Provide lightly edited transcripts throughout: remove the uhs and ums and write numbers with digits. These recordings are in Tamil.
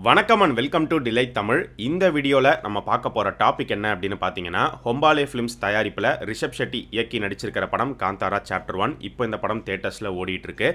வணக்கம் and welcome to delight Tamil. இந்த வீடியோவில் நம்ம பார்க்க போகிற டாபிக் என்ன அப்படின்னு பார்த்தீங்கன்னா, ஹொம்பாலே ஃபிலிம்ஸ் தயாரிப்பில் ரிஷப் ஷெட்டி இயக்கி நடிச்சிருக்கிற படம் காந்தாரா சாப்டர் 1. இப்போ இந்த படம் தியேட்டர்ஸில் ஓடிட்டுருக்கு.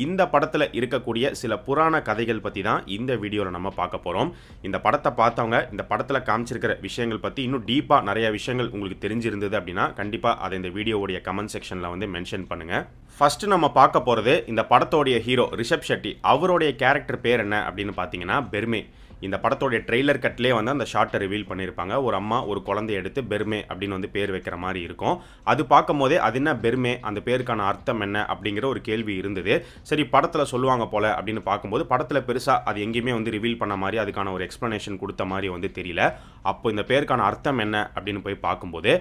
இந்த படத்தில் இருக்கக்கூடிய சில புராண கதைகள் பற்றி தான் இந்த வீடியோவில் நம்ம பார்க்க போகிறோம். இந்த படத்தை பார்த்தவங்க இந்த படத்தில் காமிச்சிருக்கிற விஷயங்கள் பற்றி இன்னும் டீப்பாக நிறைய விஷயங்கள் உங்களுக்கு தெரிஞ்சிருந்தது அப்படின்னா கண்டிப்பாக அதை இந்த வீடியோவுடைய கமெண்ட் செக்ஷனில் வந்து மென்ஷன் பண்ணுங்கள். ஃபர்ஸ்ட் நம்ம பார்க்க போகிறது இந்த படத்தோடைய ஹீரோ ரிஷப் ஷெட்டி. அவருடைய கேரக்டர் பேர் என்ன அப்படின்னு பார்த்தீங்கன்னா பெர்மே. இந்த படத்தோடைய ட்ரெய்லர் கட்லேயே வந்து அந்த ஷார்ட்டை ரிவீல் பண்ணியிருப்பாங்க. ஒரு அம்மா ஒரு குழந்தைய எடுத்து பெர்மே அப்படின்னு வந்து பேர் வைக்கிற மாதிரி இருக்கும். அது பார்க்கும் போதே அது என்ன பெர்மே, அந்த பேருக்கான அர்த்தம் என்ன அப்படிங்கிற ஒரு கேள்வி இருந்தது. சரி படத்தில் சொல்லுவாங்க போல அப்படின்னு பார்க்கும்போது படத்தில் பெருசாக அது எங்கேயுமே வந்து ரிவீல் பண்ண மாதிரி அதுக்கான ஒரு எக்ஸ்ப்ளனேஷன் கொடுத்த மாதிரி வந்து தெரியல. அப்போ இந்த பேருக்கான அர்த்தம் என்ன அப்படின்னு போய் பார்க்கும்போது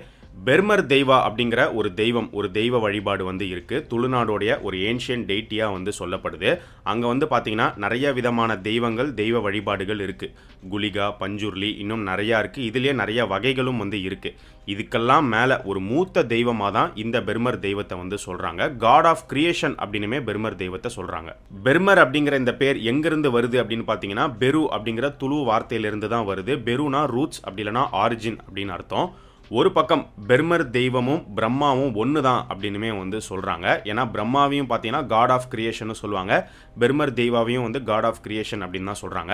பெர்மர் தெய்வா அப்படிங்கிற ஒரு தெய்வம், ஒரு தெய்வ வழிபாடு வந்து இருக்குது. துளுநாடோடைய ஒரு ஏன்ஷியன் டெய்ட்டியாக வந்து சொல்லப்படுது. அங்கே வந்து பார்த்தீங்கன்னா நிறைய விதமான தெய்வங்கள், தெய்வ வழிபாடுகள் இருக்குது. குலிகா, பஞ்சுர்லி, இன்னும் நிறையா இருக்குது. இதுலேயே நிறைய வகைகளும் வந்து இருக்குது. இதுக்கெல்லாம் மேலே ஒரு மூத்த தெய்வமாக தான் இந்த பெர்மர் தெய்வத்தை வந்து சொல்கிறாங்க. காட் ஆஃப் கிரியேஷன் அப்படின்னுமே பெர்மர் தெய்வத்தை சொல்கிறாங்க. பெர்மர் அப்படிங்கிற இந்த பேர் எங்கேருந்து வருது அப்படின்னு பார்த்தீங்கன்னா பெரு அப்படிங்கிற துளு வார்த்தையிலிருந்து தான் வருது. பெருனா ரூட்ஸ், அப்படி இல்லைனா ஆரிஜின் அப்படின்னு அர்த்தம். ஒரு பக்கம் பெர்மர் தெய்வமும் பிரம்மாவும் ஒன்று தான் அப்படின்னுமே வந்து சொல்கிறாங்க. ஏன்னா பிரம்மாவையும் பார்த்தீங்கன்னா காட் ஆஃப் கிரியேஷன் சொல்லுவாங்க, பெர்மர் தெய்வாவையும் வந்து காட் ஆஃப் கிரியேஷன் அப்படின்னு தான் சொல்கிறாங்க.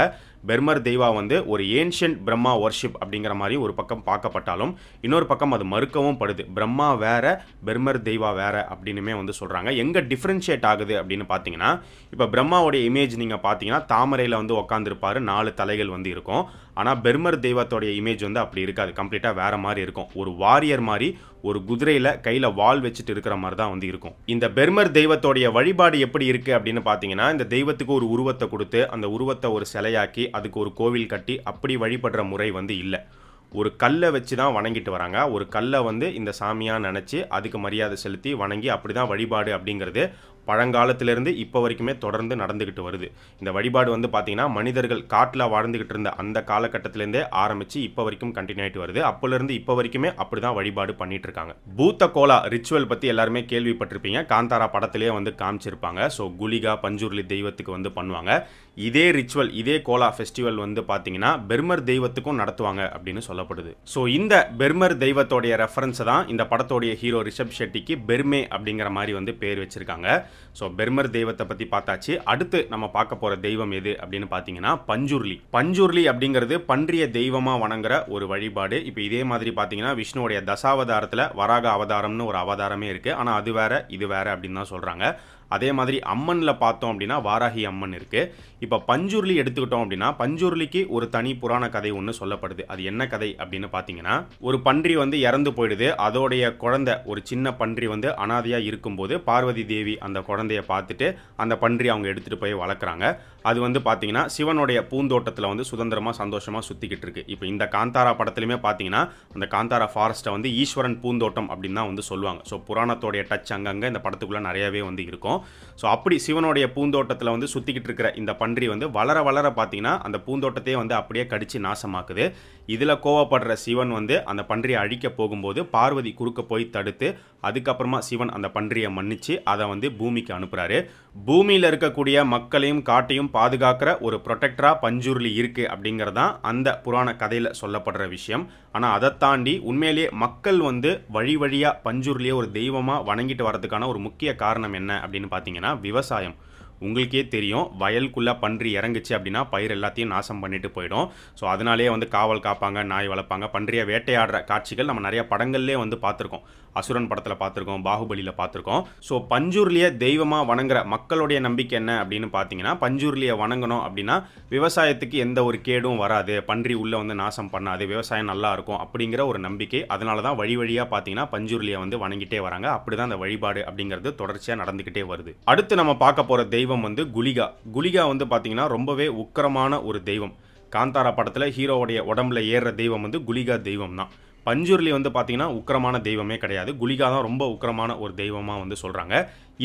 பெர்மர் தெய்வா வந்து ஒரு ஏன்ஷியன்ட் பிரம்மா வர்ஷிப் அப்படிங்கிற மாதிரி ஒரு பக்கம் பார்க்கப்பட்டாலும் இன்னொரு பக்கம் அது மறுக்கவும் படுது. பிரம்மா வேற, பெர்மர் தெய்வா வேற அப்படின்னுமே வந்து சொல்கிறாங்க. எங்கே டிஃப்ரென்ஷியேட் ஆகுது அப்படின்னு பார்த்தீங்கன்னா, இப்போ பிரம்மாவோடைய இமேஜ் நீங்கள் பார்த்தீங்கன்னா தாமரையில் வந்து உட்காந்துருப்பாரு, 4 தலைகள் வந்து இருக்கும். ஆனால் பெர்மர் தெய்வத்தோடைய இமேஜ் வந்து அப்படி இருக்காது, கம்ப்ளீட்டாக வேற மாதிரி இருக்கும். ஒரு வாரியர் மாதிரி, ஒரு குதிரையில் கையில் வால் வச்சுட்டு இருக்கிற மாதிரி தான் வந்து இருக்கும். இந்த பெர்மர் தெய்வத்தோடைய வழிபாடு எப்படி இருக்குது அப்படின்னு பார்த்தீங்கன்னா, இந்த தெய்வத்துக்கு ஒரு உருவத்தை கொடுத்து அந்த உருவத்தை ஒரு சிலையாக்கி அதுக்கு ஒரு கோவில் கட்டி அப்படி வழிபடுற முறை வந்து இல்லை. ஒரு கல்லை வச்சு தான் வணங்கிட்டு வராங்க. ஒரு கல்லை வந்து இந்த சாமியாக நினச்சி அதுக்கு மரியாதை செலுத்தி வணங்கி அப்படி தான் வழிபாடு அப்படிங்கிறது பழங்காலத்திலிருந்து இப்போ வரைக்குமே தொடர்ந்து நடந்துக்கிட்டு வருது. இந்த வழிபாடு வந்து பார்த்தீங்கன்னா மனிதர்கள் காட்டில் வாழ்ந்துக்கிட்டு இருந்த அந்த காலகட்டத்திலேருந்தே ஆரம்பித்து இப்போ வரைக்கும் கண்டினியூ ஆகிட்டு வருது. அப்போலேருந்து இப்போ வரைக்குமே அப்படி தான் வழிபாடு பண்ணிட்டு இருக்காங்க. பூத்த கோலா ரிச்சுவல் பற்றி எல்லாருமே கேள்விப்பட்டிருப்பீங்க. காந்தாரா படத்திலேயே வந்து காமிச்சிருப்பாங்க. ஸோ குலிகா, பஞ்சுர்லி தெய்வத்துக்கு வந்து பண்ணுவாங்க. இதே ரிச்சுவல், இதே கோலா ஃபெஸ்டிவல் வந்து பார்த்தீங்கன்னா பெர்மர் தெய்வத்துக்கும் நடத்துவாங்க அப்படின்னு சொல்லப்படுது. ஸோ இந்த பெர்மர் தெய்வத்தோடைய ரெஃபரன்ஸை தான் இந்த படத்தோடைய ஹீரோ ரிஷப் ஷெட்டிக்கு பெர்மே அப்படிங்கிற மாதிரி வந்து பேர் வச்சிருக்காங்க. ஸோ பெர்மர் தெய்வத்தை பற்றி பார்த்தாச்சு. அடுத்து நம்ம பார்க்க போகிற தெய்வம் எது அப்படின்னு பார்த்தீங்கன்னா பஞ்சுர்லி. பஞ்சுர்லி அப்படிங்கிறது பன்றிய தெய்வமாக வணங்குற ஒரு வழிபாடு. இப்போ இதே மாதிரி பார்த்தீங்கன்னா விஷ்ணுவோடைய தசாவதாரத்தில் வராக அவதாரம்னு ஒரு அவதாரமே இருக்குது. ஆனால் அது வேற இது வேற அப்படின்னு தான் சொல்கிறாங்க. அதே மாதிரி அம்மனில் பார்த்தோம் அப்படின்னா வாராகி அம்மன் இருக்குது. இப்போ பஞ்சுர்லி எடுத்துக்கிட்டோம் அப்படின்னா பஞ்சுர்லிக்கு ஒரு தனி புராண கதை ஒன்று சொல்லப்படுது. அது என்ன கதை அப்படின்னு பார்த்தீங்கன்னா, ஒரு பன்றி வந்து இறந்து போயிடுது. அதோடைய குழந்தை, ஒரு சின்ன பன்றி வந்து அனாதையாக இருக்கும்போது பார்வதி தேவி அந்த குழந்தைய பார்த்துட்டு அந்த பன்றி அவங்க எடுத்துகிட்டு போய் வளர்க்குறாங்க. அது வந்து பார்த்தீங்கன்னா சிவனுடைய பூந்தோட்டத்தில் வந்து சுதந்திரமாக சந்தோஷமாக சுற்றிக்கிட்டு இருக்கு. இப்போ இந்த காந்தாரா படத்துலையுமே பார்த்தீங்கன்னா அந்த காந்தாரா ஃபாரஸ்ட்டை வந்து ஈஸ்வரன் பூந்தோட்டம் அப்படின்னு தான் வந்து சொல்லுவாங்க. ஸோ புராணத்தோடைய டச் அங்கங்கே இந்த படத்துக்குள்ளே நிறையவே வந்து இருக்கும். ஸோ அப்படி சிவனுடைய பூந்தோட்டத்தில் வந்து சுற்றிக்கிட்டு இருக்கிற இந்த பன்றி வந்து வளர வளர பார்த்தீங்கன்னா அந்த பூந்தோட்டத்தையே வந்து அப்படியே கடிச்சு நாசமாக்குது. இதில் கோவப்படுற சிவன் வந்து அந்த பன்றியை அழிக்க போகும்போது பார்வதி குறுக்க போய் தடுத்து அதுக்கப்புறமா சிவன் அந்த பன்றியை மன்னிச்சு அதை வந்து பூமிக்கு அனுப்புகிறாரு. பூமியில் இருக்கக்கூடிய மக்களையும் காட்டையும் பாதுகாக்கிற ஒரு ப்ரொடெக்டராக பஞ்சுர்லி இருக்குது அப்படிங்கிறதான் அந்த புராண கதையில் சொல்லப்படுற விஷயம். ஆனால் அதை தாண்டி உண்மையிலேயே மக்கள் வந்து வழி வழியாக பஞ்சுர்லியை ஒரு தெய்வமாக வணங்கிட்டு வரதுக்கான ஒரு முக்கிய காரணம் என்ன அப்படின்னு பார்த்தீங்கன்னா விவசாயம். உங்களுக்கே தெரியும், வயலுக்குள்ளே பன்றி இறங்குச்சு அப்படின்னா பயிர் எல்லாத்தையும் நாசம் பண்ணிட்டு போயிடும். ஸோ அதனாலேயே வந்து காவல் காப்பாங்க, நாய் வளர்ப்பாங்க, பன்றியை வேட்டையாடுற காட்சிகள் நம்ம நிறைய படங்கள்லேயே வந்து பார்த்துருக்கோம். அசுரன் படத்தில் பார்த்துருக்கோம், பாகுபலியில் பார்த்துருக்கோம். ஸோ பஞ்சுர்லியை தெய்வமாக வணங்குற மக்களுடைய நம்பிக்கை என்ன அப்படின்னு பார்த்தீங்கன்னா, பஞ்சுர்லியை வணங்கணும் அப்படின்னா விவசாயத்துக்கு எந்த ஒரு கேடும் வராது, பன்றி உள்ளே வந்து நாசம் பண்ணாது, விவசாயம் நல்லா இருக்கும் அப்படிங்கிற ஒரு நம்பிக்கை. அதனால தான் வழி வழியாக பார்த்தீங்கன்னா பஞ்சுர்லியை வந்து வணங்கிட்டே வராங்க. அப்படி தான் அந்த வழிபாடு அப்படிங்கிறது தொடர்ச்சியாக நடந்துக்கிட்டே வருது. அடுத்து நம்ம பார்க்க போகிற தெய்வம் வந்து குலிகா. குலிகா வந்து பார்த்தீங்கன்னா ரொம்பவே உக்கிரமான ஒரு தெய்வம். காந்தாரா படத்தில் ஹீரோவுடைய உடம்புல ஏறுற தெய்வம் வந்து குலிகா தெய்வம் தான். பஞ்சுர்லி வந்து பார்த்தீங்கன்னா உக்கிரமான தெய்வமே கிடையாது. குலிகா தான் ரொம்ப உக்கிரமான ஒரு தெய்வமாக வந்து சொல்கிறாங்க.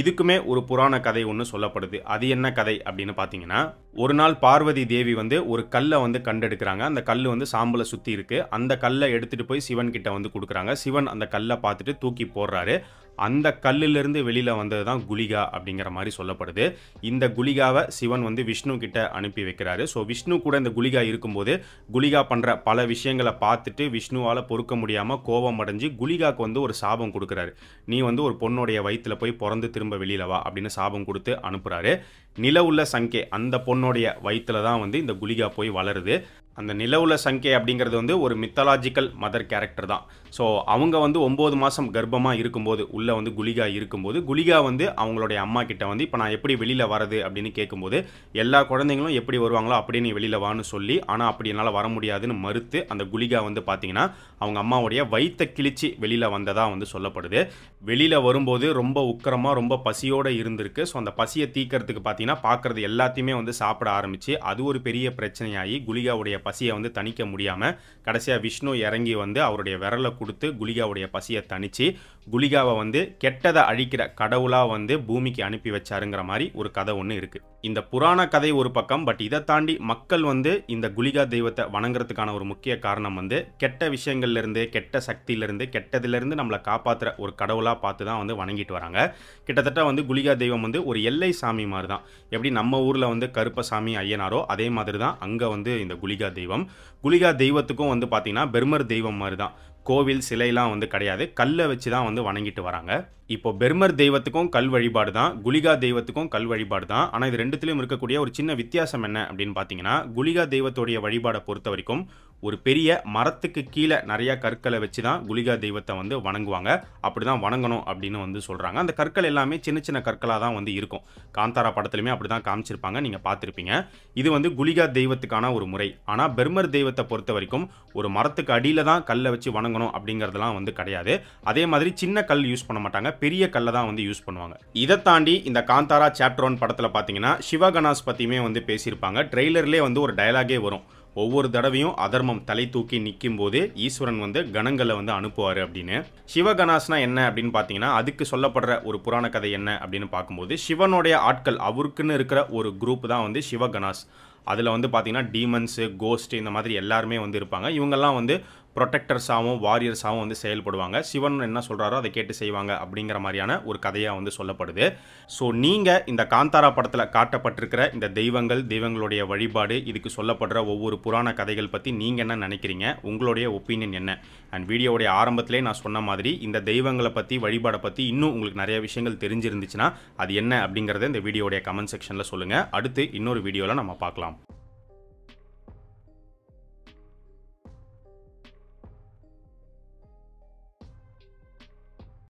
இதுக்குமே ஒரு புராண கதை ஒன்று சொல்லப்படுது. அது என்ன கதை அப்படின்னு பார்த்தீங்கன்னா, ஒரு நாள் பார்வதி தேவி வந்து ஒரு கல்லை வந்து கண்டெடுக்கிறாங்க. அந்த கல் வந்து சாம்பலை சுற்றி இருக்கு. அந்த கல்லை எடுத்துகிட்டு போய் சிவன் கிட்ட வந்து கொடுக்குறாங்க. சிவன் அந்த கல்லை பார்த்துட்டு தூக்கி போடுறாரு. அந்த கல்லிலிருந்து வெளியில் வந்தது தான் குளிகா அப்படிங்கிற மாதிரி சொல்லப்படுது. இந்த குளிகாவை சிவன் வந்து விஷ்ணு கிட்ட அனுப்பி வைக்கிறாரு. ஸோ விஷ்ணு கூட இந்த குளிகா இருக்கும்போது குளிகா பண்ணுற பல விஷயங்களை பார்த்துட்டு விஷ்ணுவால் பொறுக்க முடியாமல் கோபம் அடைஞ்சு குளிகாவுக்கு வந்து ஒரு சாபம் கொடுக்குறாரு. நீ வந்து ஒரு பொண்ணுடைய வயிற்றில் போய் பிறந்து திரும்ப வெளியில் வா அப்படின்னு சாபம் கொடுத்து அனுப்புகிறாரு. நிலவுள்ள சங்கே அந்த பொண்ணுடைய வயிற்றில் தான் வந்து இந்த குளிகா போய் வளருது. அந்த நிலவுல சங்கே அப்படிங்கிறது வந்து ஒரு மித்தாலாஜிக்கல் மதர் கேரக்டர் தான். ஸோ அவங்க வந்து 9 மாதம் கர்ப்பமாக இருக்கும்போது உள்ளே வந்து குளிகா இருக்கும்போது குளிகா வந்து அவங்களுடைய அம்மா கிட்ட வந்து இப்போ நான் எப்படி வெளியில் வரது அப்படின்னு கேட்கும்போது எல்லா குழந்தைங்களும் எப்படி வருவாங்களோ அப்படியே நீ வெளியில் வான்னு சொல்லி, ஆனால் அப்படி என்னால் வர முடியாதுன்னு மறுத்து அந்த குளிகா வந்து பார்த்தீங்கன்னா அவங்க அம்மாவுடைய வயிற்றை கிழிச்சு வெளியில் வந்ததாக வந்து சொல்லப்படுது. வெளியில் வரும்போது ரொம்ப உக்கிரமாக ரொம்ப பசியோடு இருந்திருக்கு. ஸோ அந்த பசியை தீக்கிறதுக்கு பார்த்தீங்கன்னா பார்க்குறது எல்லாத்தையுமே வந்து சாப்பிட ஆரம்பித்து அது ஒரு பெரிய பிரச்சனையாகி குளிகாவுடைய பசியை வந்து தணிக்க முடியாமல் கடைசியாக விஷ்ணு இறங்கி வந்து அவருடைய விரலை கொடுத்து குளிகாவுடைய பசியை தணிச்சு குளிகாவை வந்து கெட்டதை அழிக்கிற கடவுளாக வந்து பூமிக்கு அனுப்பி வச்சாருங்கிற மாதிரி ஒரு கதை ஒன்று இருக்குது. இந்த புராண கதை ஒரு பக்கம். பட் இதை தாண்டி மக்கள் வந்து இந்த குளிகா தெய்வத்தை வணங்குறதுக்கான ஒரு முக்கிய காரணம் வந்து கெட்ட விஷயங்கள்லேருந்து கெட்ட சக்தியிலேருந்து கெட்டதிலிருந்து நம்மளை காப்பாற்றுற ஒரு கடவுளாக பார்த்து தான் வந்து வணங்கிட்டு வராங்க. கிட்டத்தட்ட வந்து குளிகா தெய்வம் வந்து ஒரு எல்லை சாமி மாதிரி தான். எப்படி நம்ம ஊரில் வந்து கருப்பசாமி ஐயனாரோ அதே மாதிரி தான் அங்கே வந்து இந்த குளிகா தெய்வம். குளிகா தெய்வத்துக்கும் வந்து பார்த்தீங்கன்னா பெர்மர் தெய்வம் மாதிரி தான். கோவில் சிலையெல்லாம் வந்து கிடையாது. கல்லை வச்சு தான் வந்து வணங்கிட்டு வராங்க. இப்போ பெர்மர் தெய்வத்துக்கும் கல் வழிபாடு தான், குளிகா தெய்வத்துக்கும் கல் வழிபாடு தான். ஆனால் இது ரெண்டுத்திலையும் இருக்கக்கூடிய ஒரு சின்ன வித்தியாசம் என்ன அப்படின்னு பார்த்தீங்கன்னா, குளிகா தெய்வத்துடைய வழிபாடை பொறுத்த வரைக்கும் ஒரு பெரிய மரத்துக்கு கீழே நிறைய கற்களை வச்சு தான் குளிகா தெய்வத்தை வந்து வணங்குவாங்க. அப்படி தான் வணங்கணும் அப்படின்னு வந்து சொல்கிறாங்க. அந்த கற்கள் எல்லாமே சின்ன சின்ன கற்களாக தான் வந்து இருக்கும். காந்தாரா படத்துலையுமே அப்படி தான் காமிச்சிருப்பாங்க, நீங்கள் பார்த்துருப்பீங்க. இது வந்து குளிகா தெய்வத்துக்கான ஒரு முறை. ஆனால் பெர்மர் தெய்வத்தை பொறுத்த வரைக்கும் ஒரு மரத்துக்கு அடியில் தான் கல்லை வச்சு வணங்கணும் அப்படிங்கிறதுலாம் வந்து கிடையாது. அதே மாதிரி சின்ன கல் யூஸ் பண்ண மாட்டாங்க, பெரிய கல்லை தான் வந்து யூஸ் பண்ணுவாங்க. இதை தாண்டி இந்த காந்தாரா சாப்டர் 1 படத்தில் பார்த்தீங்கன்னா சிவகணாஸ் பற்றியுமே வந்து பேசியிருப்பாங்க. ட்ரெய்லர்லேயே வந்து ஒரு டயலாகே வரும். ஒவ்வொரு தடவையும் அதர்மம் தலை தூக்கி நிற்கும் போது ஈஸ்வரன் வந்து கணங்களை வந்து அனுப்புவார் அப்படின்னு. சிவகணாஸ்னா என்ன அப்படின்னு பார்த்தீங்கன்னா அதுக்கு சொல்லப்படுற ஒரு புராண கதை என்ன அப்படின்னு பார்க்கும்போது சிவனுடைய ஆட்கள் அவருக்குன்னு இருக்கிற ஒரு குரூப் தான் வந்து சிவகணாஸ். அதில் வந்து பார்த்தீங்கன்னா டீமன்ஸு கோஸ்ட் இந்த மாதிரி எல்லாருமே வந்து இருப்பாங்க. இவங்கெல்லாம் வந்து ப்ரொடெக்டர்ஸாகவும் வாரியர்ஸாகவும் வந்து செயல்படுவாங்க. சிவன் என்ன சொல்கிறாரோ அதை கேட்டு செய்வாங்க அப்படிங்கிற மாதிரியான ஒரு கதையாக வந்து சொல்லப்படுது. ஸோ நீங்கள் இந்த காந்தாரா படத்தில் காட்டப்பட்டிருக்கிற இந்த தெய்வங்களுடைய வழிபாடு, இதுக்கு சொல்லப்படுற ஒவ்வொரு புராண கதைகள் பற்றி நீங்கள் என்ன நினைக்கிறீங்க? உங்களுடைய ஒப்பீனியன் என்ன? அண்ட் வீடியோவுடைய ஆரம்பத்திலே நான் சொன்ன மாதிரி இந்த தெய்வங்களை பற்றி வழிபாடை பற்றி இன்னும் உங்களுக்கு நிறைய விஷயங்கள் தெரிஞ்சிருந்துச்சுன்னா அது என்ன அப்படிங்கிறத இந்த வீடியோடைய கமெண்ட் செக்ஷனில் சொல்லுங்கள். அடுத்து இன்னொரு வீடியோவில் நம்ம பார்க்கலாம்.